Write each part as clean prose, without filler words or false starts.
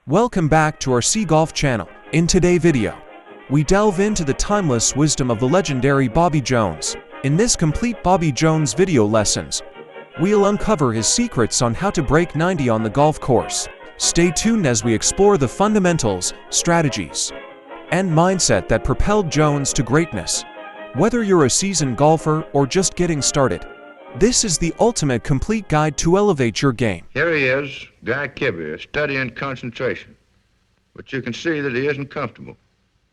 Welcome back to our Sea Golf channel. In today's video, we delve into the timeless wisdom of the legendary Bobby Jones. In this complete Bobby Jones video lessons, we'll uncover his secrets on how to break 90 on the golf course. Stay tuned as we explore the fundamentals, strategies, and mindset that propelled Jones to greatness. Whether you're a seasoned golfer or just getting started, this is the ultimate complete guide to elevate your game. Here he is, Guy Kibbe, studying concentration. But you can see that he isn't comfortable.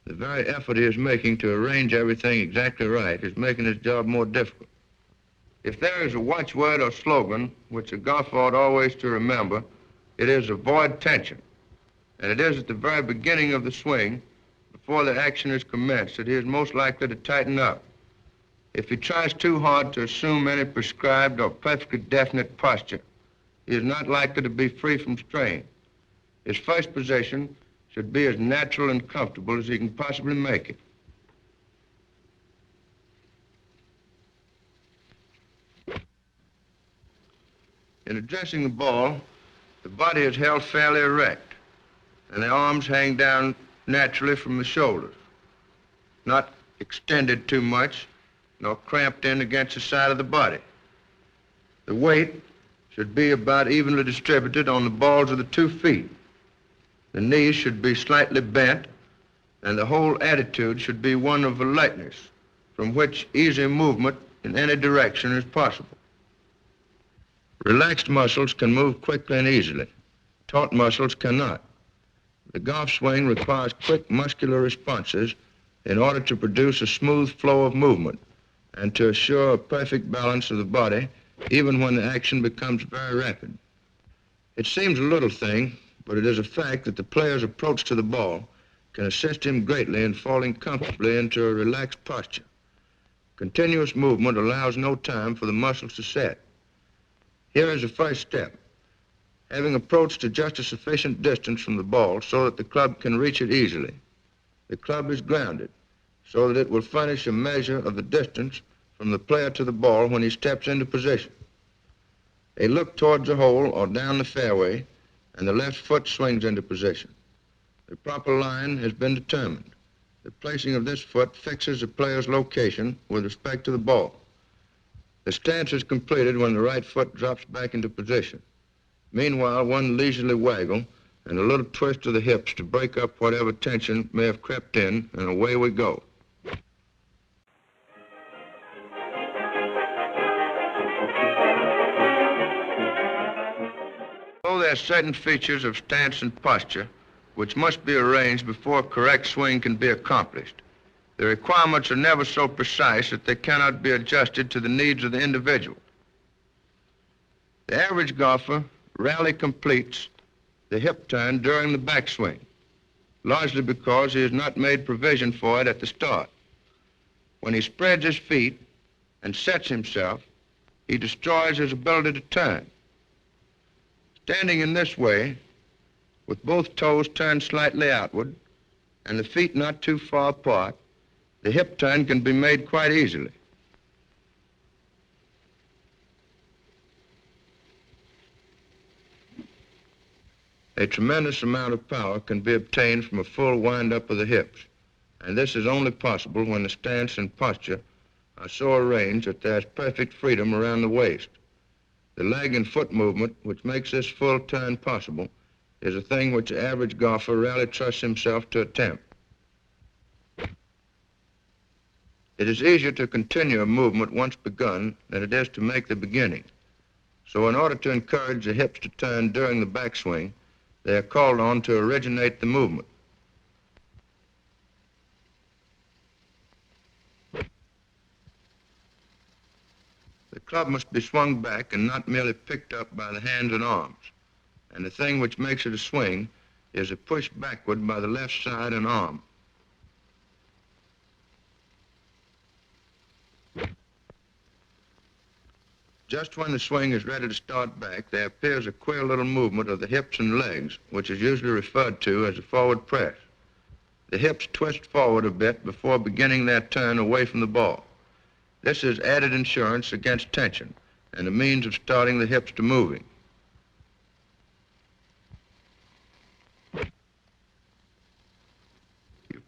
The very effort he is making to arrange everything exactly right is making his job more difficult. If there is a watchword or slogan which a golfer ought always to remember, it is avoid tension. And it is at the very beginning of the swing, before the action is commenced, that he is most likely to tighten up. If he tries too hard to assume any prescribed or perfectly definite posture, he is not likely to be free from strain. His first position should be as natural and comfortable as he can possibly make it. In addressing the ball, the body is held fairly erect, and the arms hang down naturally from the shoulders, not extended too much, nor cramped in against the side of the body. The weight should be about evenly distributed on the balls of the 2 feet. The knees should be slightly bent, and the whole attitude should be one of alertness, from which easy movement in any direction is possible. Relaxed muscles can move quickly and easily. Taut muscles cannot. The golf swing requires quick muscular responses in order to produce a smooth flow of movement and to assure a perfect balance of the body, even when the action becomes very rapid. It seems a little thing, but it is a fact that the player's approach to the ball can assist him greatly in falling comfortably into a relaxed posture. Continuous movement allows no time for the muscles to set. Here is the first step. Having approached to just a sufficient distance from the ball so that the club can reach it easily, the club is grounded so that it will furnish a measure of the distance from the player to the ball when he steps into position. A look towards the hole or down the fairway, and the left foot swings into position. The proper line has been determined. The placing of this foot fixes the player's location with respect to the ball. The stance is completed when the right foot drops back into position. Meanwhile, one leisurely waggle and a little twist of the hips to break up whatever tension may have crept in, and away we go. Although there are certain features of stance and posture which must be arranged before a correct swing can be accomplished, the requirements are never so precise that they cannot be adjusted to the needs of the individual. The average golfer rarely completes the hip turn during the backswing, largely because he has not made provision for it at the start. When he spreads his feet and sets himself, he destroys his ability to turn. Standing in this way, with both toes turned slightly outward and the feet not too far apart, the hip turn can be made quite easily. A tremendous amount of power can be obtained from a full wind-up of the hips, and this is only possible when the stance and posture are so arranged that there is perfect freedom around the waist. The leg and foot movement which makes this full turn possible is a thing which the average golfer rarely trusts himself to attempt. It is easier to continue a movement once begun than it is to make the beginning. So in order to encourage the hips to turn during the backswing, they are called on to originate the movement. The club must be swung back and not merely picked up by the hands and arms. And the thing which makes it a swing is a push backward by the left side and arm. Just when the swing is ready to start back, there appears a queer little movement of the hips and legs, which is usually referred to as a forward press. The hips twist forward a bit before beginning their turn away from the ball. This is added insurance against tension and a means of starting the hips to moving.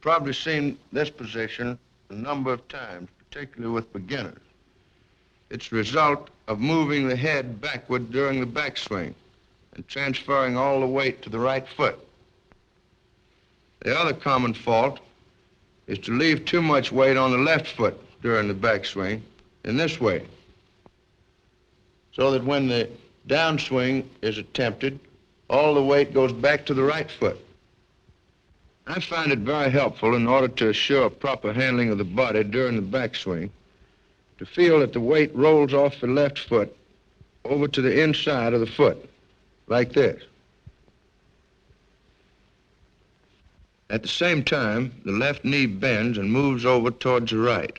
probably seen this position a number of times, particularly with beginners. It's the result of moving the head backward during the backswing and transferring all the weight to the right foot. The other common fault is to leave too much weight on the left foot during the backswing in this way, so that when the downswing is attempted, all the weight goes back to the right foot. I find it very helpful in order to assure proper handling of the body during the backswing to feel that the weight rolls off the left foot over to the inside of the foot, like this. At the same time, the left knee bends and moves over towards the right,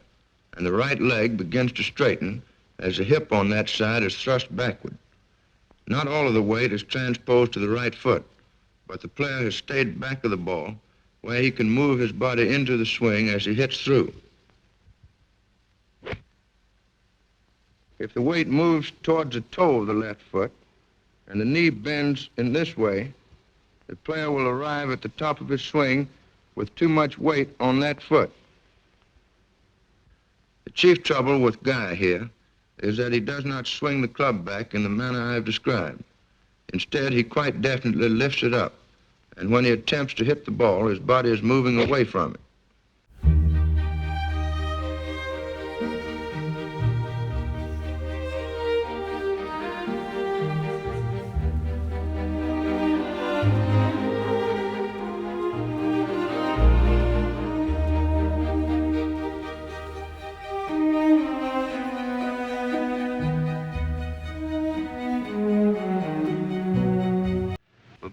and the right leg begins to straighten as the hip on that side is thrust backward. Not all of the weight is transposed to the right foot, but the player has stayed back of the ball where he can move his body into the swing as he hits through. If the weight moves towards the toe of the left foot and the knee bends in this way, the player will arrive at the top of his swing with too much weight on that foot. The chief trouble with Guy here is that he does not swing the club back in the manner I have described. Instead, he quite definitely lifts it up, and when he attempts to hit the ball, his body is moving away from it.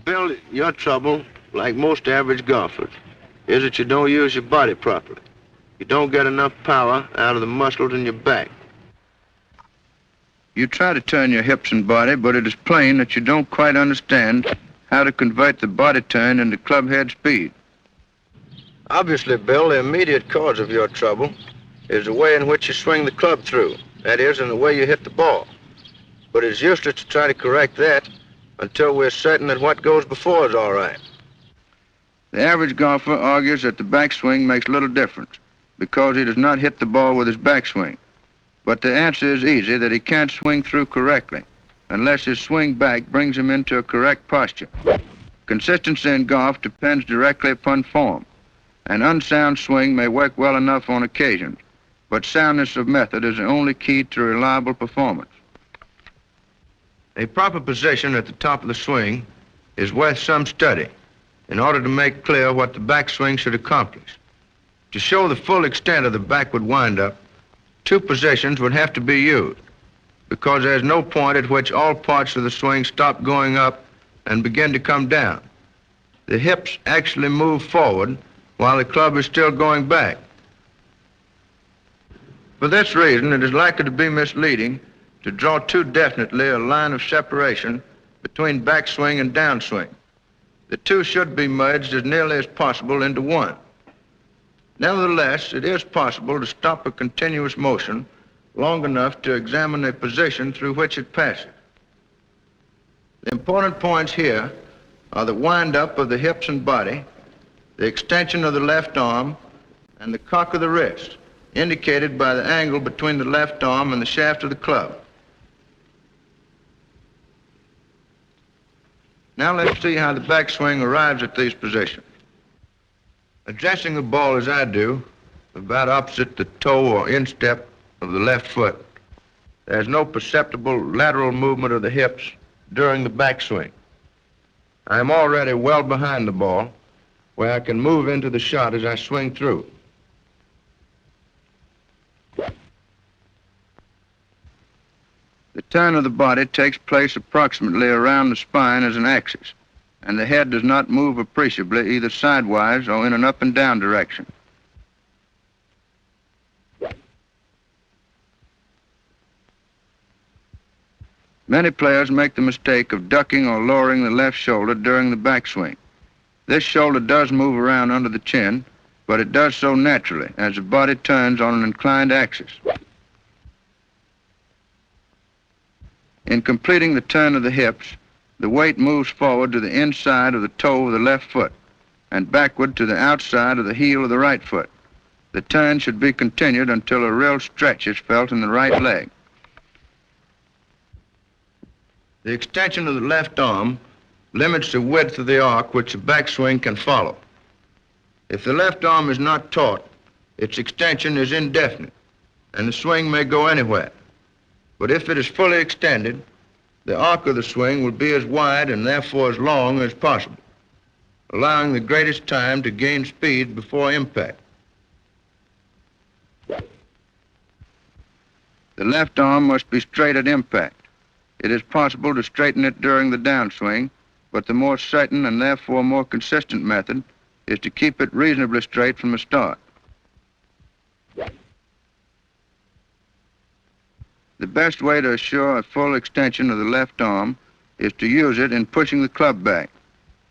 Bill, your trouble, like most average golfers, is that you don't use your body properly. You don't get enough power out of the muscles in your back. You try to turn your hips and body, but it is plain that you don't quite understand how to convert the body turn into club head speed. Obviously, Bill, the immediate cause of your trouble is the way in which you swing the club through. That is, in the way you hit the ball. But it's useless to try to correct that until we're certain that what goes before is all right. The average golfer argues that the backswing makes little difference because he does not hit the ball with his backswing. But the answer is easy, that he can't swing through correctly unless his swing back brings him into a correct posture. Consistency in golf depends directly upon form. An unsound swing may work well enough on occasions, but soundness of method is the only key to reliable performance. A proper position at the top of the swing is worth some study in order to make clear what the backswing should accomplish. To show the full extent of the backward windup, two positions would have to be used because there's no point at which all parts of the swing stop going up and begin to come down. The hips actually move forward while the club is still going back. For this reason, it is likely to be misleading to draw too definitely a line of separation between backswing and downswing. The two should be merged as nearly as possible into one. Nevertheless, it is possible to stop a continuous motion long enough to examine the position through which it passes. The important points here are the wind-up of the hips and body, the extension of the left arm, and the cock of the wrist, indicated by the angle between the left arm and the shaft of the club. Now let's see how the backswing arrives at these positions. Adjusting the ball as I do, about opposite the toe or instep of the left foot, there's no perceptible lateral movement of the hips during the backswing. I am already well behind the ball, where I can move into the shot as I swing through. The turn of the body takes place approximately around the spine as an axis, and the head does not move appreciably either sidewise or in an up and down direction. Many players make the mistake of ducking or lowering the left shoulder during the backswing. This shoulder does move around under the chin, but it does so naturally as the body turns on an inclined axis. In completing the turn of the hips, the weight moves forward to the inside of the toe of the left foot, and backward to the outside of the heel of the right foot. The turn should be continued until a real stretch is felt in the right leg. The extension of the left arm limits the width of the arc which the backswing can follow. If the left arm is not taut, its extension is indefinite, and the swing may go anywhere. But if it is fully extended, the arc of the swing will be as wide and therefore as long as possible, allowing the greatest time to gain speed before impact. The left arm must be straight at impact. It is possible to straighten it during the downswing, but the more certain and therefore more consistent method is to keep it reasonably straight from the start. The best way to assure a full extension of the left arm is to use it in pushing the club back,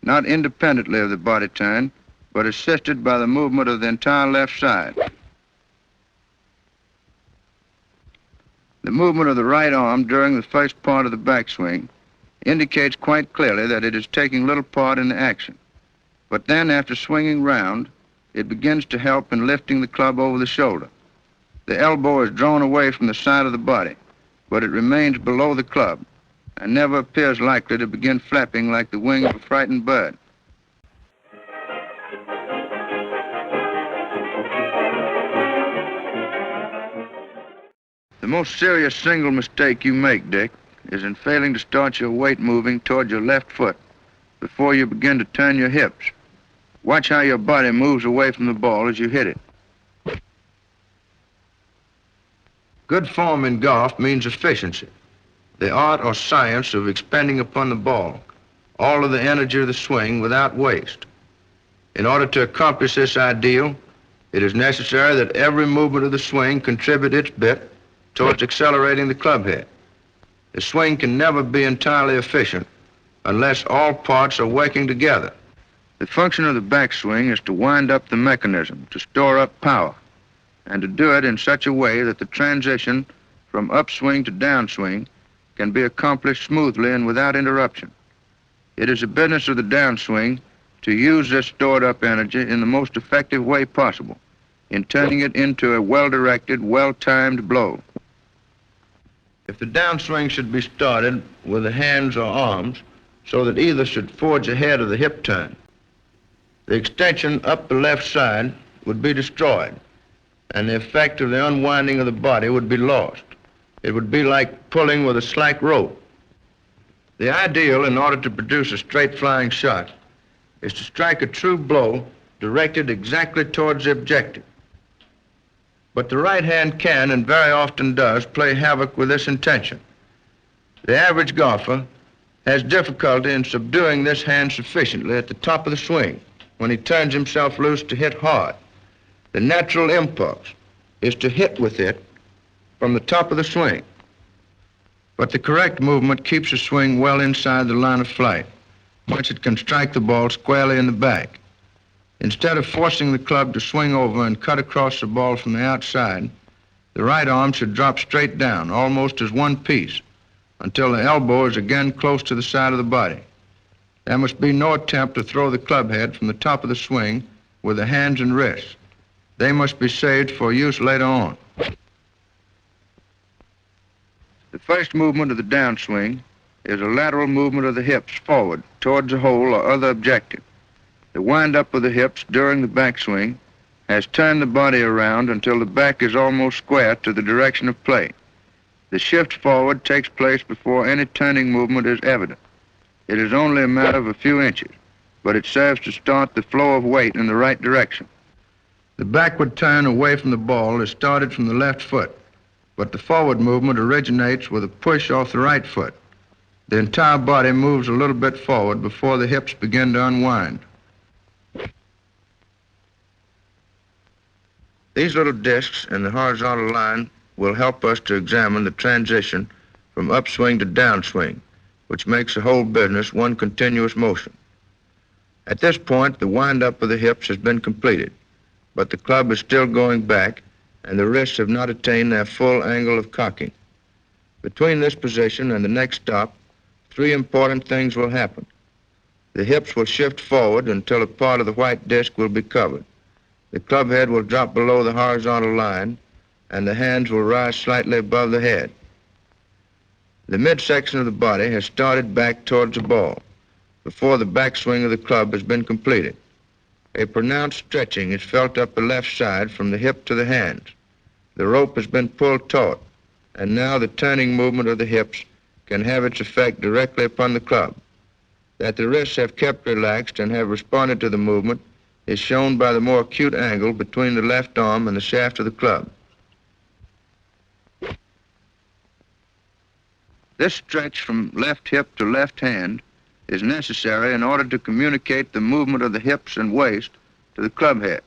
not independently of the body turn, but assisted by the movement of the entire left side. The movement of the right arm during the first part of the backswing indicates quite clearly that it is taking little part in the action. But then, after swinging round, it begins to help in lifting the club over the shoulder. The elbow is drawn away from the side of the body, but it remains below the club and never appears likely to begin flapping like the wing of a frightened bird. The most serious single mistake you make, Dick, is in failing to start your weight moving toward your left foot before you begin to turn your hips. Watch how your body moves away from the ball as you hit it. Good form in golf means efficiency, the art or science of expending upon the ball all of the energy of the swing without waste. In order to accomplish this ideal, it is necessary that every movement of the swing contribute its bit towards accelerating the club head. The swing can never be entirely efficient unless all parts are working together. The function of the backswing is to wind up the mechanism, to store up power, and to do it in such a way that the transition from upswing to downswing can be accomplished smoothly and without interruption. It is the business of the downswing to use this stored up energy in the most effective way possible, in turning it into a well-directed, well-timed blow. If the downswing should be started with the hands or arms so that either should forge ahead of the hip turn, the extension up the left side would be destroyed, and the effect of the unwinding of the body would be lost. It would be like pulling with a slack rope. The ideal, in order to produce a straight flying shot, is to strike a true blow directed exactly towards the objective. But the right hand can, and very often does, play havoc with this intention. The average golfer has difficulty in subduing this hand sufficiently at the top of the swing when he turns himself loose to hit hard. The natural impulse is to hit with it from the top of the swing. But the correct movement keeps the swing well inside the line of flight, whence it can strike the ball squarely in the back. Instead of forcing the club to swing over and cut across the ball from the outside, the right arm should drop straight down, almost as one piece, until the elbow is again close to the side of the body. There must be no attempt to throw the club head from the top of the swing with the hands and wrists. They must be saved for use later on. The first movement of the downswing is a lateral movement of the hips forward towards a hole or other objective. The wind-up of the hips during the backswing has turned the body around until the back is almost square to the direction of play. The shift forward takes place before any turning movement is evident. It is only a matter of a few inches, but it serves to start the flow of weight in the right direction. The backward turn away from the ball is started from the left foot, but the forward movement originates with a push off the right foot. The entire body moves a little bit forward before the hips begin to unwind. These little discs in the horizontal line will help us to examine the transition from upswing to downswing, which makes the whole business one continuous motion. At this point, the wind-up of the hips has been completed, but the club is still going back, and the wrists have not attained their full angle of cocking. Between this position and the next stop, three important things will happen. The hips will shift forward until a part of the white disc will be covered. The club head will drop below the horizontal line, and the hands will rise slightly above the head. The midsection of the body has started back towards the ball before the backswing of the club has been completed. A pronounced stretching is felt up the left side from the hip to the hands. The rope has been pulled taut, and now the turning movement of the hips can have its effect directly upon the club. That the wrists have kept relaxed and have responded to the movement is shown by the more acute angle between the left arm and the shaft of the club. This stretch from left hip to left hand is necessary in order to communicate the movement of the hips and waist to the club head.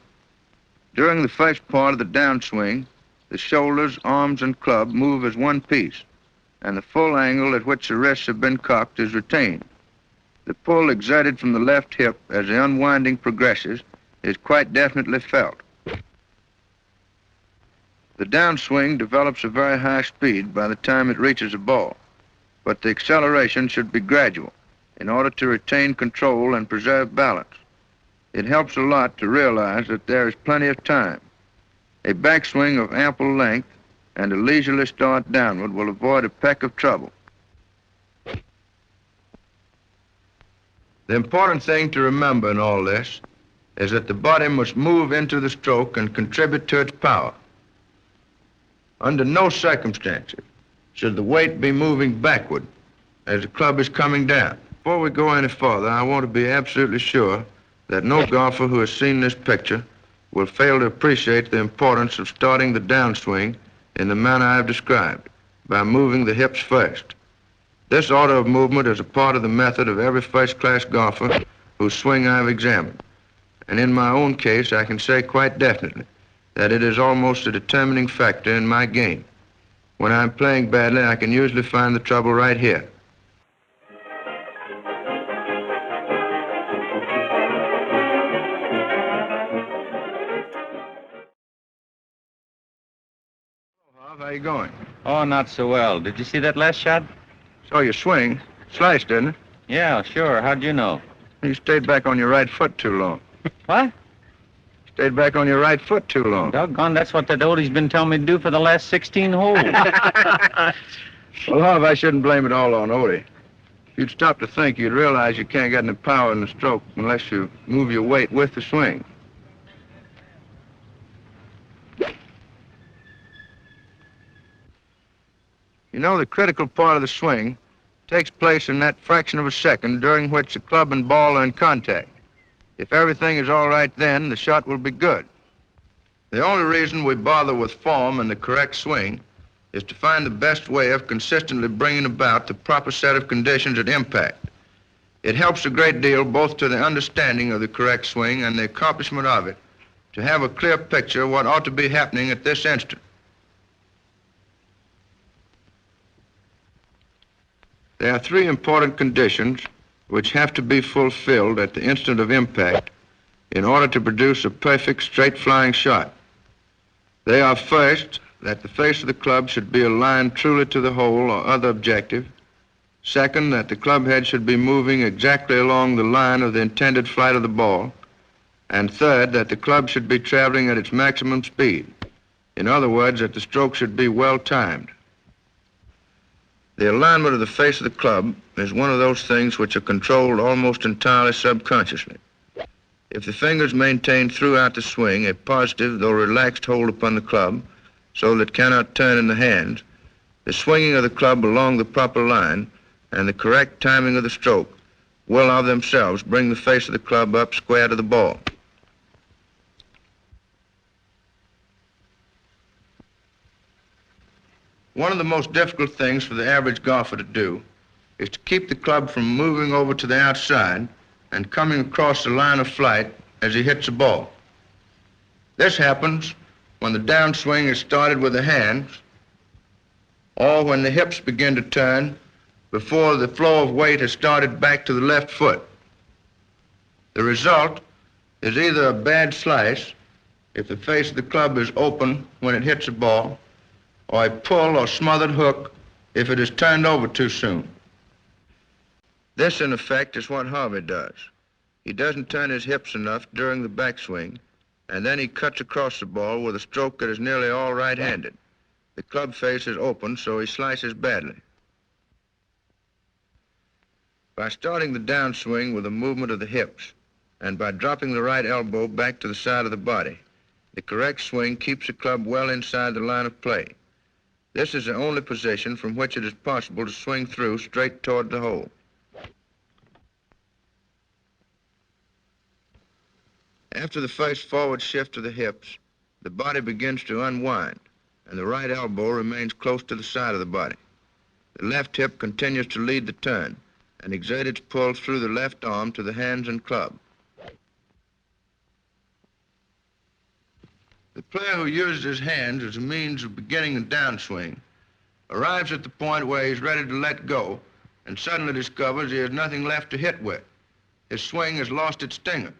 During the first part of the downswing, the shoulders, arms, and club move as one piece, and the full angle at which the wrists have been cocked is retained. The pull exerted from the left hip as the unwinding progresses is quite definitely felt. The downswing develops a very high speed by the time it reaches the ball, but the acceleration should be gradual in order to retain control and preserve balance. It helps a lot to realize that there is plenty of time. A backswing of ample length and a leisurely start downward will avoid a peck of trouble. The important thing to remember in all this is that the body must move into the stroke and contribute to its power. Under no circumstances should the weight be moving backward as the club is coming down. Before we go any further, I want to be absolutely sure that no golfer who has seen this picture will fail to appreciate the importance of starting the downswing in the manner I have described, by moving the hips first. This order of movement is a part of the method of every first-class golfer whose swing I have examined. And in my own case, I can say quite definitely that it is almost a determining factor in my game. When I'm playing badly, I can usually find the trouble right here. How you going? Oh, not so well. Did you see that last shot? So your swing sliced, didn't it? Yeah, sure. How'd you know? You stayed back on your right foot too long. What? Stayed back on your right foot too long. Doggone, that's what that Odie's been telling me to do for the last 16 holes. Well, Harv, I shouldn't blame it all on Odie. If you'd stop to think, you'd realize you can't get any power in the stroke unless you move your weight with the swing. You know, the critical part of the swing takes place in that fraction of a second during which the club and ball are in contact. If everything is all right then, the shot will be good. The only reason we bother with form and the correct swing is to find the best way of consistently bringing about the proper set of conditions at impact. It helps a great deal both to the understanding of the correct swing and the accomplishment of it to have a clear picture of what ought to be happening at this instant. There are three important conditions which have to be fulfilled at the instant of impact in order to produce a perfect straight flying shot. They are, first, that the face of the club should be aligned truly to the hole or other objective. Second, that the club head should be moving exactly along the line of the intended flight of the ball. And third, that the club should be traveling at its maximum speed. In other words, that the stroke should be well timed. The alignment of the face of the club is one of those things which are controlled almost entirely subconsciously. If the fingers maintain throughout the swing a positive though relaxed hold upon the club so that it cannot turn in the hands, the swinging of the club along the proper line and the correct timing of the stroke will of themselves bring the face of the club up square to the ball. One of the most difficult things for the average golfer to do is to keep the club from moving over to the outside and coming across the line of flight as he hits the ball. This happens when the downswing is started with the hands or when the hips begin to turn before the flow of weight has started back to the left foot. The result is either a bad slice if the face of the club is open when it hits the ball, or a pull or smothered hook if it is turned over too soon. This, in effect, is what Harvey does. He doesn't turn his hips enough during the backswing, and then he cuts across the ball with a stroke that is nearly all right-handed. The club face is open, so he slices badly. By starting the downswing with a movement of the hips, and by dropping the right elbow back to the side of the body, the correct swing keeps the club well inside the line of play. This is the only position from which it is possible to swing through straight toward the hole. After the first forward shift of the hips, the body begins to unwind, and the right elbow remains close to the side of the body. The left hip continues to lead the turn and exert its pull through the left arm to the hands and club. The player who uses his hands as a means of beginning the downswing arrives at the point where he's ready to let go and suddenly discovers he has nothing left to hit with. His swing has lost its stinger.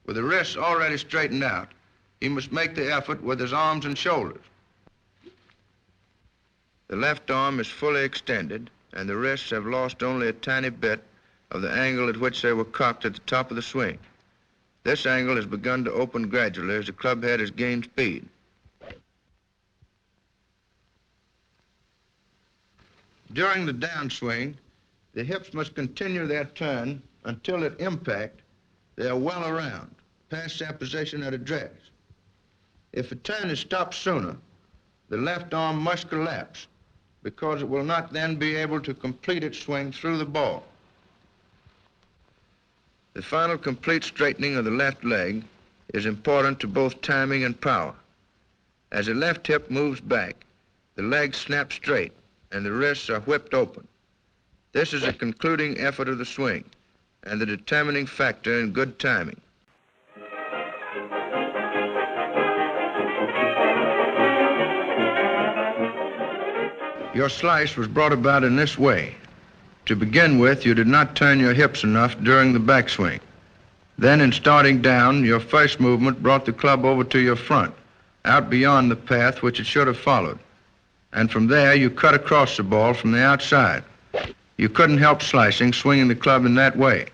With the wrists already straightened out, he must make the effort with his arms and shoulders. The left arm is fully extended, and the wrists have lost only a tiny bit of the angle at which they were cocked at the top of the swing. This angle has begun to open gradually as the club head has gained speed. During the downswing, the hips must continue their turn until at impact they are well around, past their position at address. If a turn is stopped sooner, the left arm must collapse because it will not then be able to complete its swing through the ball. The final complete straightening of the left leg is important to both timing and power. As the left hip moves back, the leg snaps straight and the wrists are whipped open. This is a concluding effort of the swing and the determining factor in good timing. Your slice was brought about in this way. To begin with, you did not turn your hips enough during the backswing. Then in starting down, your first movement brought the club over to your front, out beyond the path which it should have followed. And from there, you cut across the ball from the outside. You couldn't help slicing, swinging the club in that way.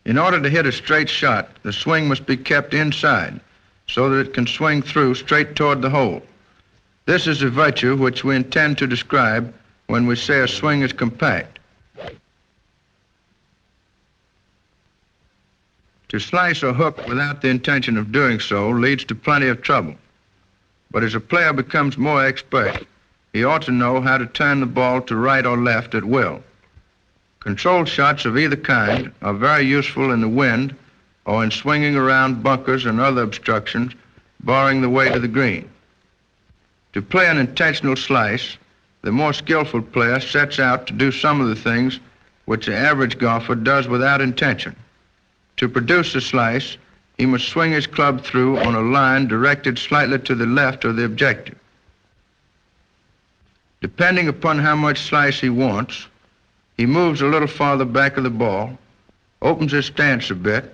In order to hit a straight shot, the swing must be kept inside so that it can swing through straight toward the hole. This is a virtue which we intend to describe when we say a swing is compact. To slice or hook without the intention of doing so leads to plenty of trouble. But as a player becomes more expert, he ought to know how to turn the ball to right or left at will. Controlled shots of either kind are very useful in the wind or in swinging around bunkers and other obstructions, barring the way to the green. To play an intentional slice, the more skillful player sets out to do some of the things which the average golfer does without intention. To produce a slice, he must swing his club through on a line directed slightly to the left of the objective. Depending upon how much slice he wants, he moves a little farther back of the ball, opens his stance a bit,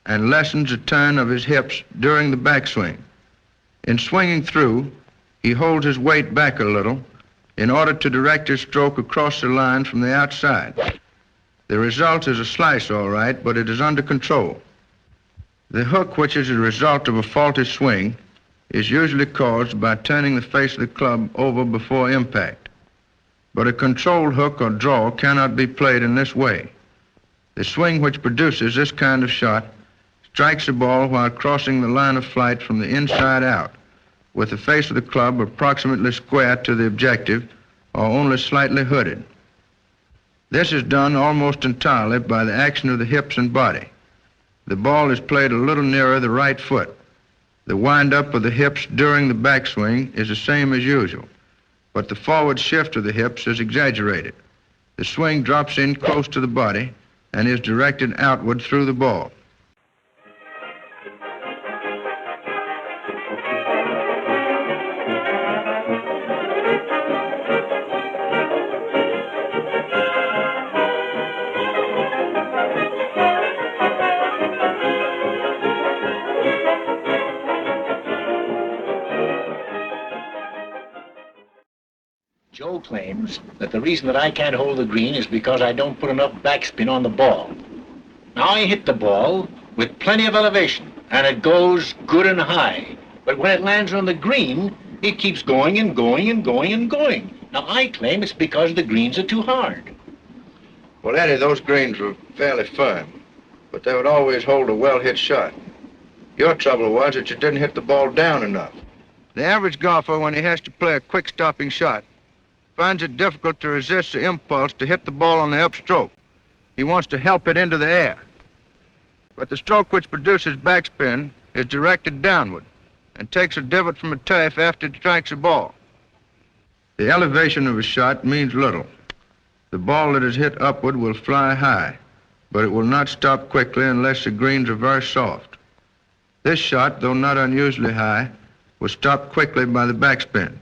and lessens the turn of his hips during the backswing. In swinging through, he holds his weight back a little in order to direct his stroke across the line from the outside. The result is a slice, all right, but it is under control. The hook, which is a result of a faulty swing, is usually caused by turning the face of the club over before impact. But a controlled hook or draw cannot be played in this way. The swing which produces this kind of shot strikes the ball while crossing the line of flight from the inside out, with the face of the club approximately square to the objective or only slightly hooded. This is done almost entirely by the action of the hips and body. The ball is played a little nearer the right foot. The wind-up of the hips during the backswing is the same as usual, but the forward shift of the hips is exaggerated. The swing drops in close to the body and is directed outward through the ball. Joe Joe claims that the reason that I can't hold the green is because I don't put enough backspin on the ball. Now, I hit the ball with plenty of elevation, and it goes good and high. But when it lands on the green, it keeps going and going and going and going. Now, I claim it's because the greens are too hard. Well, Eddie, those greens were fairly firm, but they would always hold a well-hit shot. Your trouble was that you didn't hit the ball down enough. The average golfer, when he has to play a quick stopping shot, finds it difficult to resist the impulse to hit the ball on the upstroke. He wants to help it into the air. But the stroke which produces backspin is directed downward and takes a divot from a turf after it strikes a ball. The elevation of a shot means little. The ball that is hit upward will fly high, but it will not stop quickly unless the greens are very soft. This shot, though not unusually high, was stopped quickly by the backspin.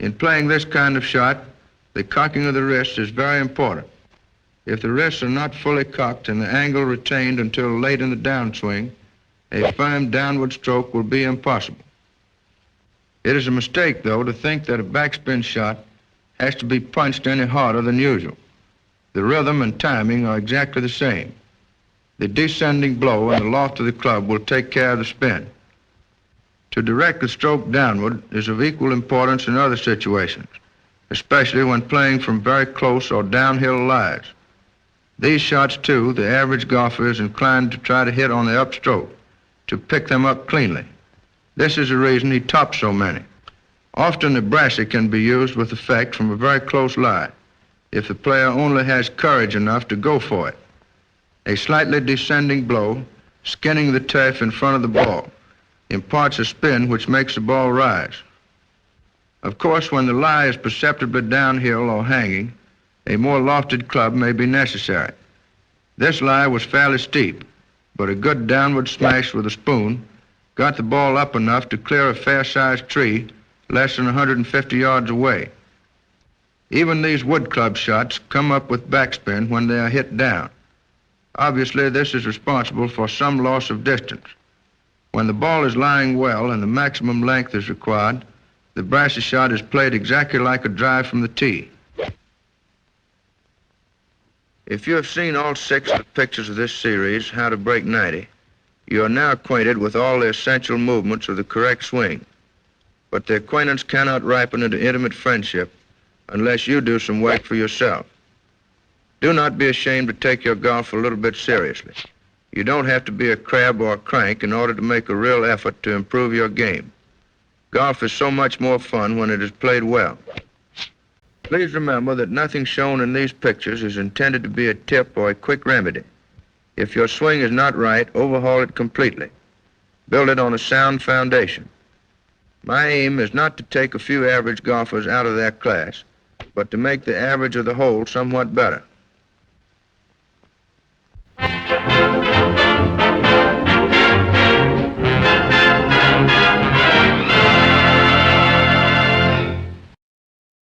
In playing this kind of shot, the cocking of the wrists is very important. If the wrists are not fully cocked and the angle retained until late in the downswing, a firm downward stroke will be impossible. It is a mistake, though, to think that a backspin shot has to be punched any harder than usual. The rhythm and timing are exactly the same. The descending blow and the loft of the club will take care of the spin. To direct the stroke downward is of equal importance in other situations, especially when playing from very close or downhill lies. These shots, too, the average golfer is inclined to try to hit on the upstroke, to pick them up cleanly. This is the reason he tops so many. Often the brassy can be used with effect from a very close lie, if the player only has courage enough to go for it. A slightly descending blow, skinning the turf in front of the ball, imparts a spin which makes the ball rise. Of course, when the lie is perceptibly downhill or hanging, a more lofted club may be necessary. This lie was fairly steep, but a good downward smash with a spoon got the ball up enough to clear a fair-sized tree less than 150 yards away. Even these wood club shots come up with backspin when they are hit down. Obviously, this is responsible for some loss of distance. When the ball is lying well and the maximum length is required, the brassy shot is played exactly like a drive from the tee. If you have seen all 6 of the pictures of this series, How to Break 90, you are now acquainted with all the essential movements of the correct swing. But the acquaintance cannot ripen into intimate friendship unless you do some work for yourself. Do not be ashamed to take your golf a little bit seriously. You don't have to be a crab or a crank in order to make a real effort to improve your game. Golf is so much more fun when it is played well. Please remember that nothing shown in these pictures is intended to be a tip or a quick remedy. If your swing is not right, overhaul it completely. Build it on a sound foundation. My aim is not to take a few average golfers out of their class, but to make the average of the whole somewhat better.